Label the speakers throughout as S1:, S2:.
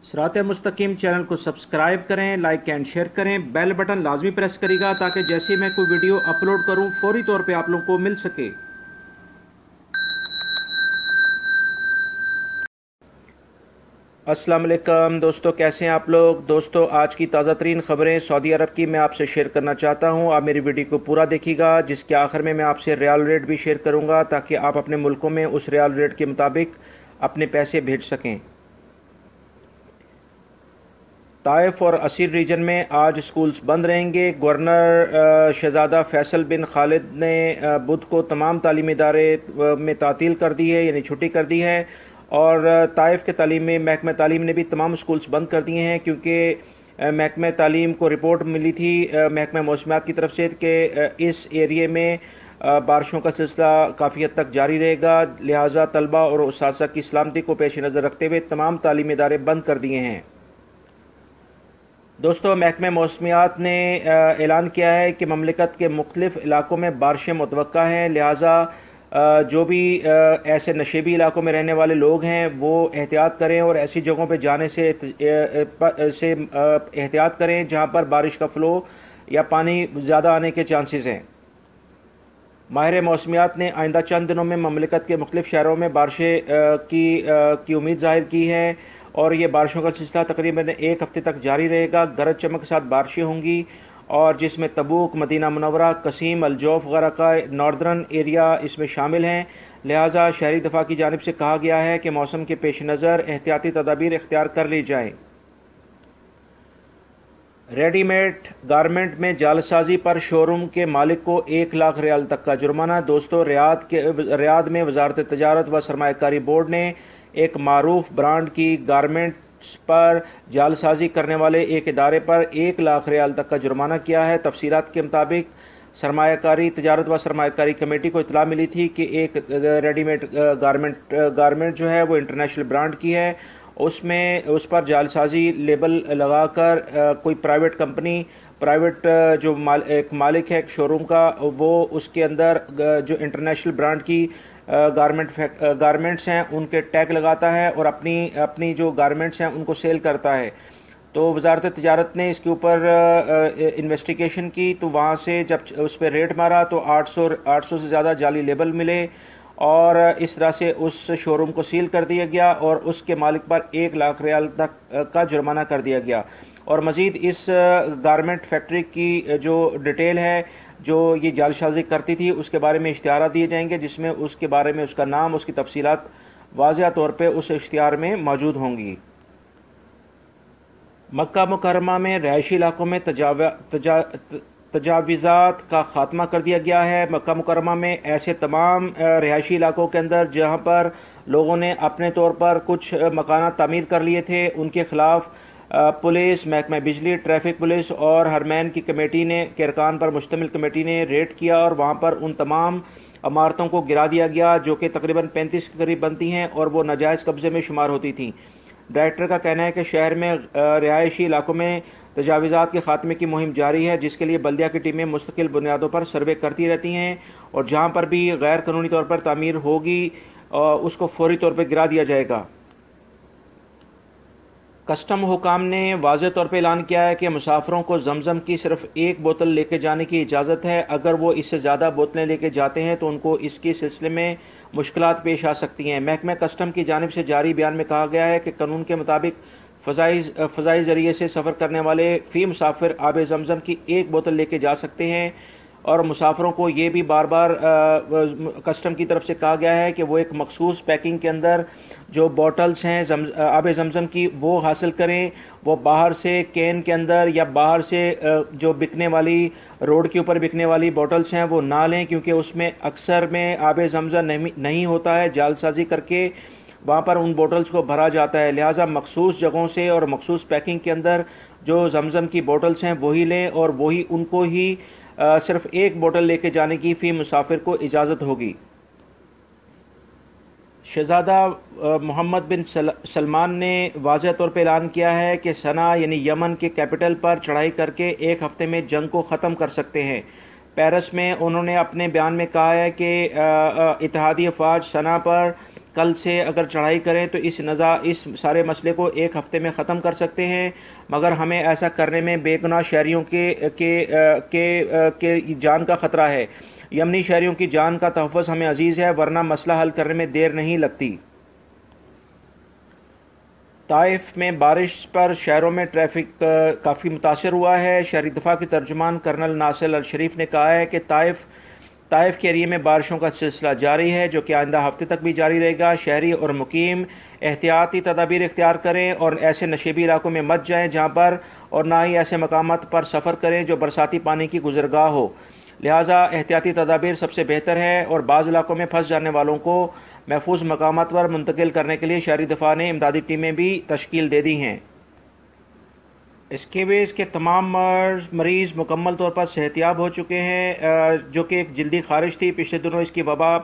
S1: सिरात मुस्तकीम चैनल को सब्सक्राइब करें, लाइक एंड शेयर करें, बेल बटन लाजमी प्रेस करेगा ताकि जैसे ही मैं कोई वीडियो अपलोड करूं फौरी तौर पे आप लोगों को मिल सके। अस्सलाम वालेकुम दोस्तों, कैसे हैं आप लोग। दोस्तों, आज की ताज़ा तरीन खबरें सऊदी अरब की मैं आपसे शेयर करना चाहता हूं। आप मेरी वीडियो को पूरा देखिएगा, जिसके आखिर में मैं आपसे रियाल रेट भी शेयर करूंगा ताकि आप अपने मुल्कों में उस रियाल रेट के मुताबिक अपने पैसे भेज सकें। ताइफ और असीर रीजन में आज स्कूल्स बंद रहेंगे। गवर्नर शहजादा फैसल बिन खालिद ने बुध को तमाम तालीमी इदारे में तातील कर दी है, यानी छुट्टी कर दी है। और ताइफ के तालीमी महकमा तालीम ने भी तमाम स्कूल्स बंद कर दिए हैं, क्योंकि महकमा तालीम को रिपोर्ट मिली थी महकमा मौसमियात की तरफ से कि इस एरिए में बारिशों का सिलसिला काफ़ी हद तक जारी रहेगा। लिहाजा तलबा और उस्ताज़ा की सलामती को पेश नज़र रखते हुए तमाम तालीमी इदारे बंद कर दिए हैं। दोस्तों, महकमा मौसमियात ने ऐलान किया है कि ममलिकत के मुख्तलिफ इलाकों में बारिशें मुतवक्का हैं। लिहाजा जो भी ऐसे नशेबी इलाकों में रहने वाले लोग हैं वो एहतियात करें और ऐसी जगहों पर जाने से एहतियात करें जहां पर बारिश का फ़्लो या पानी ज़्यादा आने के चांसेस हैं। माहिर मौसमियात ने आइंदा चंद दिनों में ममलिकत के मुख्तलिफ शहरों में बारिशें की उम्मीद जाहिर की है और ये बारिशों का सिलसिला तकरीबन एक हफ्ते तक जारी रहेगा। गरज चमक के साथ बारिशें होंगी और जिसमें तबूक, मदीना मुनव्वरा, कसीम, अलजौफ वगैरह का नॉर्दर्न एरिया इसमें शामिल हैं। लिहाजा शहरी दफा की जानिब से कहा गया है कि मौसम के पेश नज़र एहतियाती तदाबीर इख्तियार कर ली जाएं। रेडीमेड गारमेंट में जालसाजी पर शोरूम के मालिक को 1 लाख रियाल तक का जुर्माना। दोस्तों, रियाद में वजारत तजारत व सरमायाकारी बोर्ड ने एक मारूफ ब्रांड की गारमेंट्स पर जालसाजी करने वाले एक इदारे पर 1 लाख रियाल तक का जुर्माना किया है। तफसीलात के मुताबिक सरमायाकारी तजारत व सरमायाकारी कमेटी को इतला मिली थी कि एक रेडीमेड गारमेंट जो है वो इंटरनेशनल ब्रांड की है, उसमें उस पर जालसाजी लेबल लगाकर कोई प्राइवेट कंपनी जो एक मालिक है एक शोरूम का, वो उसके अंदर जो इंटरनेशनल ब्रांड की गारमेंट्स हैं उनके टैग लगाता है और अपनी जो गारमेंट्स हैं उनको सेल करता है। तो वजारत तिजारत ने इसके ऊपर इन्वेस्टिगेशन की, तो वहाँ से जब उस पर रेट मारा तो 800 से ज़्यादा जाली लेबल मिले और इस तरह से उस शोरूम को सील कर दिया गया और उसके मालिक पर 1 लाख रियाल तक का जुर्माना कर दिया गया। और मज़ीद इस गारमेंट फैक्ट्री की जो डिटेल है जो ये जालसाजी करती थी उसके बारे में इश्तिहार दिए जाएंगे, जिसमें उसके बारे में उसका नाम, उसकी तफसीलात वाज़िया तौर पे उस इश्तिहार में मौजूद होंगी। मक्का मुकर्रमा में रहायशी इलाकों में तजावीज़ात का खात्मा कर दिया गया है। मक्का मुकर्रमा में ऐसे तमाम रहायशी इलाकों के अंदर जहाँ पर लोगों ने अपने तौर पर कुछ मकानात तामीर कर लिए थे, उनके खिलाफ पुलिस, महकमा बिजली, ट्रैफिक पुलिस और हरमैन की कमेटी ने के अरकान पर मुश्तमिल कमेटी ने रेड किया और वहाँ पर उन तमाम इमारतों को गिरा दिया गया जो कि तकरीबन 35 के करीब बनती हैं और वो नाजायज़ कब्जे में शुमार होती थी। डायरेक्टर का कहना है कि शहर में रिहायशी इलाकों में तजावीज़ात के खात्मे की मुहिम जारी है, जिसके लिए बल्दिया की टीमें मुस्तकिल बुनियादों पर सर्वे करती रहती हैं और जहाँ पर भी गैर कानूनी तौर पर तामीर होगी उसको फौरी तौर पर गिरा दिया जाएगा। कस्टम हुकाम ने वाज़ेह तौर पर ऐलान किया है कि मुसाफिरों को जमजम की सिर्फ 1 बोतल लेके जाने की इजाज़त है। अगर वो इससे ज़्यादा बोतलें लेके जाते हैं तो उनको इसके सिलसिले में मुश्किलात पेश आ सकती हैं। महकमा कस्टम की जानिब से जारी बयान में कहा गया है कि कानून के मुताबिक फ़ज़ाई ज़रिए से सफ़र करने वाले फ़ी मुसाफिर आब जमजम की 1 बोतल लेके जा सकते हैं और मुसाफिरों को ये भी बार बार कस्टम की तरफ से कहा गया है कि वो एक मखसूस पैकिंग के अंदर जो बॉटल्स हैं आब जमजम की वो हासिल करें। वो बाहर से कैन के अंदर या बाहर से जो बिकने वाली रोड के ऊपर बिकने वाली बॉटल्स हैं वो ना लें, क्योंकि उसमें अक्सर में आब जमजम नहीं होता है, जालसाजी करके वहाँ पर उन बोटल्स को भरा जाता है। लिहाजा मखसूस जगहों से और मखसूस पैकिंग के अंदर जो जमजम की बोटल्स हैं वही लें और वही उनको ही सिर्फ 1 बोतल लेके जाने की फ़ी मुसाफिर को इजाज़त होगी। शहजादा मोहम्मद बिन सलमान ने वाज़ेह तौर पर ऐलान किया है कि सना यानी यमन के कैपिटल पर चढ़ाई करके 1 हफ्ते में जंग को ख़त्म कर सकते हैं। पेरिस में उन्होंने अपने बयान में कहा है कि इत्तेहादी अफ़वाज सना पर कल से अगर चढ़ाई करें तो इस सारे मसले को एक हफ्ते में ख़त्म कर सकते हैं, मगर हमें ऐसा करने में बेगुनाह शहरियों के जान का ख़तरा है। यमनी शहरियों की जान का तहफ़्फ़ुज़ हमें अजीज़ है, वरना मसला हल करने में देर नहीं लगती। ताइफ में बारिश पर शहरों में ट्रैफिक काफ़ी मुतासर हुआ है। शहरी दफा के तर्जुमान कर्नल नासिर अल शरीफ ने कहा है कि ताइफ के एरिए में बारिशों का सिलसिला जारी है, जो कि आइंदा हफ्ते तक भी जारी रहेगा। शहरी और मुकीम एहतियाती तदाबीर इख्तियार करें और ऐसे नशेबी इलाकों में मत जाएं जहां पर, और ना ही ऐसे मकामात पर सफ़र करें जो बरसाती पानी की गुजरगाह हो। लिहाजा एहतियाती तदाबीर सबसे बेहतर है, और बाज़ इलाकों में फंस जाने वालों को महफूज मकामात पर मुंतकिल करने के लिए शहरी दफा ने इमदादी टीमें भी तश्कील दे दी हैं। स्केबीज़ के तमाम मरीज़ मुकम्मल तौर पर सेहतियाब हो चुके हैं, जो कि एक जल्दी खारिश थी। पिछले दिनों इसकी वबा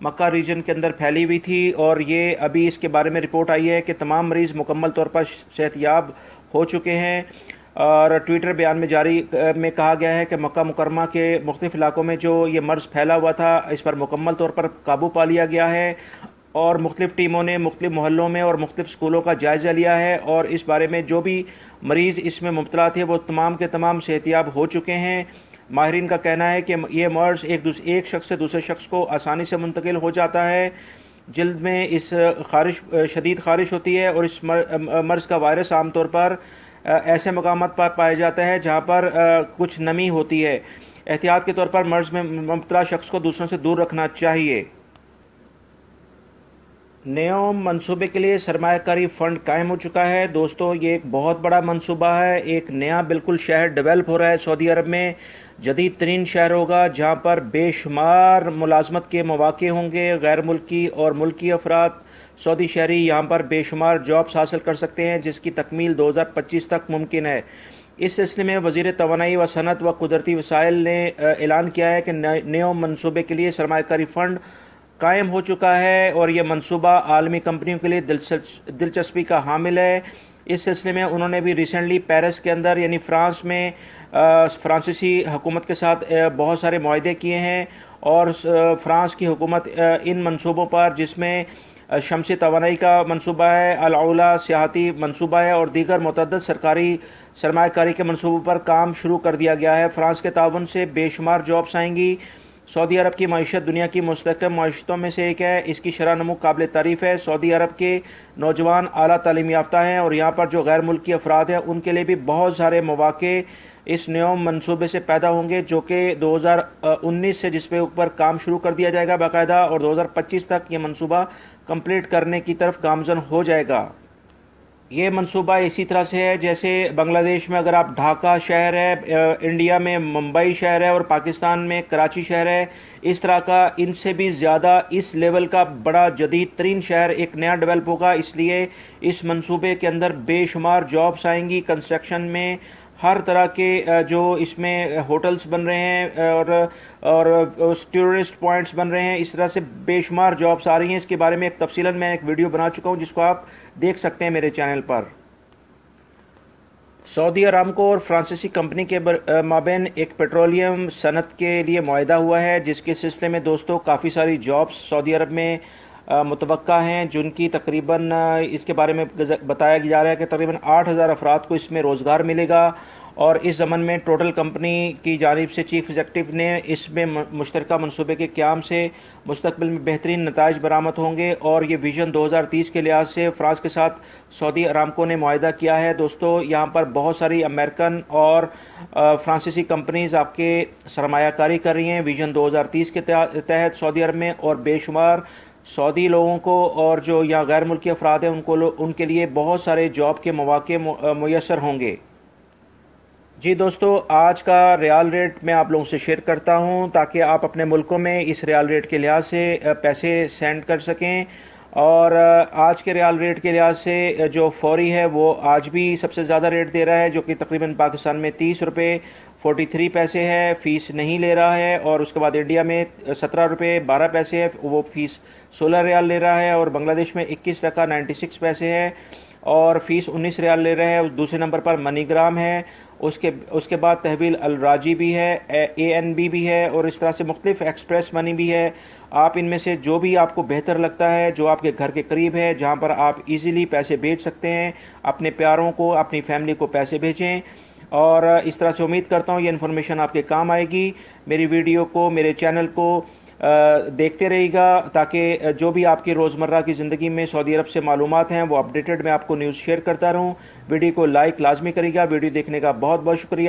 S1: मक्का रीजन के अंदर फैली हुई थी, और ये अभी इसके बारे में रिपोर्ट आई है कि तमाम मरीज़ मुकम्मल तौर पर सेहतियाब हो चुके हैं। और ट्विटर बयान में कहा गया है कि मक्का मुकरमा के मुख्तलिफ इलाकों में जो ये मर्ज़ फैला हुआ था, इस पर मुकम्मल तौर पर काबू पा लिया गया है, और मुख्तलिफ टीमों ने मुख्तलिफ मोहल्लों में और मुख्तलिफ स्कूलों का जायज़ा लिया है, और इस बारे में जो भी मरीज़ इसमें मुब्तला थे वो तमाम के तमाम सेहतियाब हो चुके हैं। माहिरीन का कहना है कि यह मर्ज़ एक शख्स से दूसरे शख्स को आसानी से मुंतकिल हो जाता है। जल्द में इस शदीद खारिश होती है, और इस मर्ज़ का वायरस आमतौर पर ऐसे मकामात पर पाया जाता है जहाँ पर कुछ नमी होती है। एहतियात के तौर पर मर्ज़ में मुब्तला शख्स को दूसरों से दूर रखना चाहिए। नेओम मंसूबे के लिए सरमायाकारी फ़ंड कायम हो चुका है। दोस्तों, ये एक बहुत बड़ा मंसूबा है। एक नया बिल्कुल शहर डेवलप हो रहा है सऊदी अरब में। जदीद तरीन शहर होगा जहाँ पर बेशुमार मुलाजमत के मौके होंगे। गैर मुल्की और मुल्की अफराद सऊदी शहरी यहाँ पर बेशुमार जॉब्स हासिल कर सकते हैं, जिसकी तकमील 2025 तक मुमकिन है। इस सिलसिले में वज़ीर तवानाई व सनत व कुदरती वसाइल ने ऐलान किया है कि नेओम मंसूबे के लिए सरमायाकारी फ़ंड कायम हो चुका है, और यह मंसूबा आलमी कंपनियों के लिए दिलचस्पी का हामिल है। इस सिलसिले में उन्होंने भी रिसेंटली पेरिस के अंदर यानी फ्रांस में फ्रांसीसी हुकूमत के साथ बहुत सारे मुआहदे किए हैं, और फ्रांस की हुकूमत इन मंसूबों पर, जिसमें शमसी तवानाई का मंसूबा है, अल-औला सियाहती मंसूबा है, और दीगर मुतअद्दिद सरकारी सरमायाकारी के मंसूबों पर काम शुरू कर दिया गया है। फ्रांस के ताउन से बेशुमार जॉब्स आएंगी। सऊदी अरब की मईशत दुनिया की मुस्तहकम मईशतों में से एक है। इसकी शरह नमू काबिल तारीफ़ है। सऊदी अरब के नौजवान आला तालीम याफ्ता हैं, और यहाँ पर जो गैर मुल्की अफराद हैं उनके लिए भी बहुत सारे मौके इस नेओम मंसूबे से पैदा होंगे, जो कि 2019 से जिस पे ऊपर काम शुरू कर दिया जाएगा बाकायदा, और 2025 तक ये मंसूबा कंप्लीट करने की तरफ गामजन हो जाएगा। ये मंसूबा इसी तरह से है जैसे बांग्लादेश में अगर आप ढाका शहर है, इंडिया में मुंबई शहर है, और पाकिस्तान में कराची शहर है। इस तरह का इनसे भी ज़्यादा इस लेवल का बड़ा जदीद तरीन शहर एक नया डेवलप होगा। इसलिए इस मंसूबे के अंदर बेशुमार जॉब्स आएंगी। कंस्ट्रक्शन में हर तरह के जो इसमें होटल्स बन रहे हैं, और टूरिस्ट पॉइंट्स बन रहे हैं, इस तरह से बेशुमार जॉब्स आ रही हैं। इसके बारे में एक तफसीलन मैं एक वीडियो बना चुका हूं, जिसको आप देख सकते हैं मेरे चैनल पर। सऊदी अरामको और फ्रांसीसी कंपनी के माबैन एक पेट्रोलियम सनत के लिए मुआहदा हुआ है, जिसके सिलसिले में दोस्तों काफ़ी सारी जॉब्स सऊदी अरब में मुतवक्का हैं, जिनकी तकरीबन इसके बारे में बताया जा रहा है कि तकरीबन 8,000 अफराद को इसमें रोज़गार मिलेगा। और इस ज़मन में टोटल कंपनी की जानिब से चीफ एग्जीक्यूटिव ने इसमें मुश्तरका मनसूबे के क़याम से मुस्तकबिल में बेहतरीन नताइज बरामद होंगे, और ये विजन 2030 के लिहाज से फ्रांस के साथ सऊदी अरामको ने मुआहदा किया है। दोस्तों, यहाँ पर बहुत सारी अमेरिकन और फ्रांसीसी कंपनीज़ आपके सरमायाकारी कर रही हैं विजन 2030 के तहत सऊदी अरब में, और बेशुमार सऊदी लोगों को और जो यहाँ गैर मुल्की अफराद हैं उनके लिए बहुत सारे जॉब के मौके मुयसर होंगे। जी दोस्तों, आज का रियाल रेट मैं आप लोगों से शेयर करता हूं, ताकि आप अपने मुल्कों में इस रियाल रेट के लिहाज से पैसे सेंड कर सकें। और आज के रियाल रेट के लिहाज से जो फौरी है वो आज भी सबसे ज़्यादा रेट दे रहा है, जो कि तकरीबन पाकिस्तान में 30 रुपये 43 पैसे है, फ़ीस नहीं ले रहा है। और उसके बाद इंडिया में 17 रुपये 12 पैसे है, वो फ़ीस 16 रियाल ले रहा है। और बांग्लादेश में 21 टका 96 पैसे है, और फ़ीस 19 रियाल ले रहे हैं। दूसरे नंबर पर मनीग्राम है, उसके उसके बाद तहवील अल राजी भी है, ANB भी है, और इस तरह से मुख्तलिफ एक्सप्रेस मनी भी है। आप इनमें से जो भी आपको बेहतर लगता है, जो आपके घर के करीब है, जहाँ पर आप इजीली पैसे भेज सकते हैं, अपने प्यारों को, अपनी फैमिली को पैसे भेजें। और इस तरह से उम्मीद करता हूँ ये इन्फॉर्मेशन आपके काम आएगी। मेरी वीडियो को, मेरे चैनल को देखते रहिएगा, ताकि जो भी आपकी रोज़मर्रा की ज़िंदगी में सऊदी अरब से मालूमात हैं वो अपडेटेड मैं आपको न्यूज़ शेयर करता रहूँ। वीडियो को लाइक लाजमी करिएगा। वीडियो देखने का बहुत बहुत शुक्रिया।